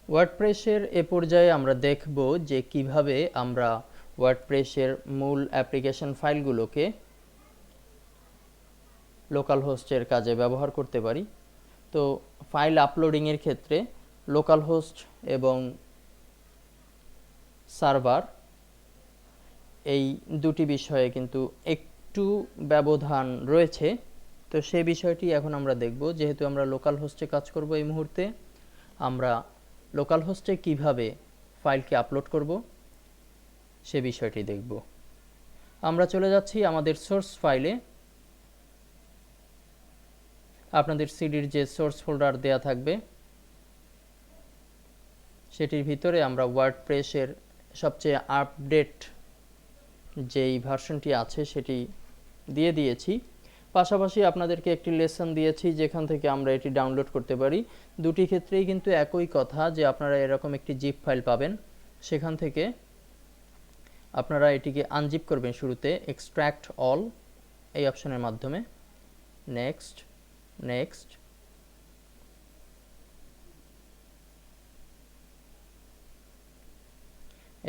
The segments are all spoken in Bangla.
ওয়ার্ডপ্রেসের এ পর্যায়ে আমরা দেখব যে কিভাবে আমরা ওয়ার্ডপ্রেসের মূল অ্যাপ্লিকেশন ফাইলগুলোকে লোকাল হোস্টের কাজে ব্যবহার করতে পারি। তো ফাইল আপলোডিংয়ের ক্ষেত্রে লোকাল হোস্ট এবং সার্ভার এই দুটি বিষয়ে কিন্তু একটু ব্যবধান রয়েছে। তো সেই বিষয়টি এখন আমরা দেখব। যেহেতু আমরা লোকাল হোস্টে কাজ করব এই মুহূর্তে, আমরা লোকাল হোস্টে কিভাবে ফাইলকে আপলোড করব সে বিষয়টি দেখব। আমরা চলে যাচ্ছি আমাদের সোর্স ফাইলে। আপনাদের সিডির যে সোর্স ফোল্ডার দেয়া থাকবে সেটির ভিতরে আমরা ওয়ার্ডপ্রেসের সবচেয়ে আপডেট যেই ভার্সনটি আছে সেটি দিয়ে দিয়েছি। পাশাপাশি আপনাদেরকে একটি লেসন দিয়েছি যেখান থেকে আমরা এটি ডাউনলোড করতে পারি। দুটি ক্ষেত্রেই কিন্তু একই কথা, যে আপনারা এরকম একটি জিপ ফাইল পাবেন, সেখান থেকে আপনারা এটিকে আনজিপ করবেন শুরুতে এক্সট্র্যাক্ট অল এই অপশনের মাধ্যমে। নেক্সট নেক্সট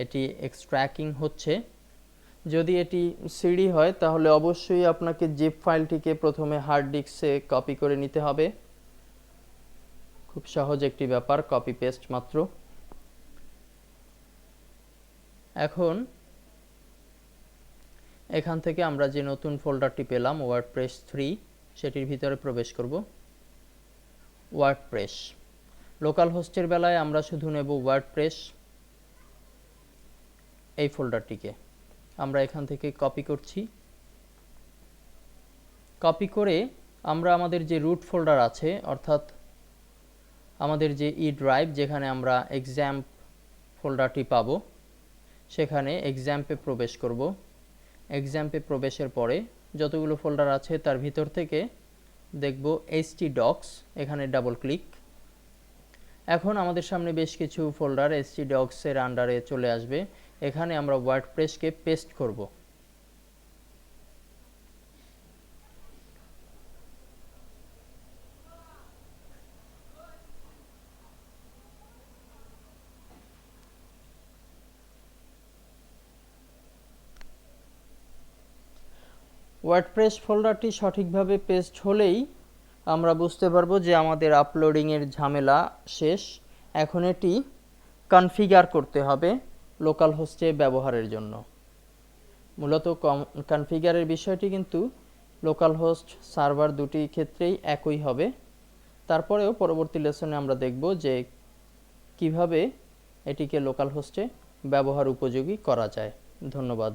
এটি এক্সট্র্যাক্টিং হচ্ছে। যদি এটি সিডি হয় তাহলে অবশ্যই আপনাকে জিপ ফাইলটিকে প্রথমে হার্ড ডিস্কে কপি করে নিতে হবে। খুব সহজ একটি ব্যাপার, কপি পেস্ট মাত্র। এখন এখান থেকে আমরা যে নতুন ফোল্ডারটি পেলাম ওয়ার্ডপ্রেস 3, সেটির ভিতরে প্রবেশ করব। ওয়ার্ডপ্রেস লোকাল হোস্টের বেলায় আমরা শুধু নেব ওয়ার্ডপ্রেস এই ফোল্ডারটিকে। আমরা এখান থেকে কপি করছি। কপি করে আমরা আমাদের যে রুট ফোল্ডার আছে, অর্থাৎ আমাদের যে ই ড্রাইভ যেখানে আমরা এক্সাম্প ফোল্ডারটি পাব, সেখানে এক্সাম্পে প্রবেশ করব। এক্সাম্পে প্রবেশের পরে যতগুলো ফোল্ডার আছে তার ভিতর থেকে দেখব htdocs, এখানে ডাবল ক্লিক। এখন আমাদের সামনে বেশ কিছু ফোল্ডার htdocs এর আন্ডারে চলে আসবে। এখানে আমরা ওয়ার্ডপ্রেসকে পেস্ট করব। ওয়ার্ডপ্রেস ফোল্ডারটি সঠিকভাবে পেস্ট হলেই আমরা বুঝতে পারবো যে আমাদের আপলোডিংয়ের ঝামেলা শেষ। এখন এটি কনফিগার করতে হবে লোকাল হোস্টে ব্যবহারের জন্য। মূলত কনফিগারের বিষয়টি কিন্তু লোকাল হোস্ট সার্ভার দুটি ক্ষেত্রেই একই হবে। তারপরেও পরবর্তী লেসনে আমরা দেখব যে কিভাবে এটিকে লোকাল হোস্টে ব্যবহার উপযোগী করা যায়। ধন্যবাদ।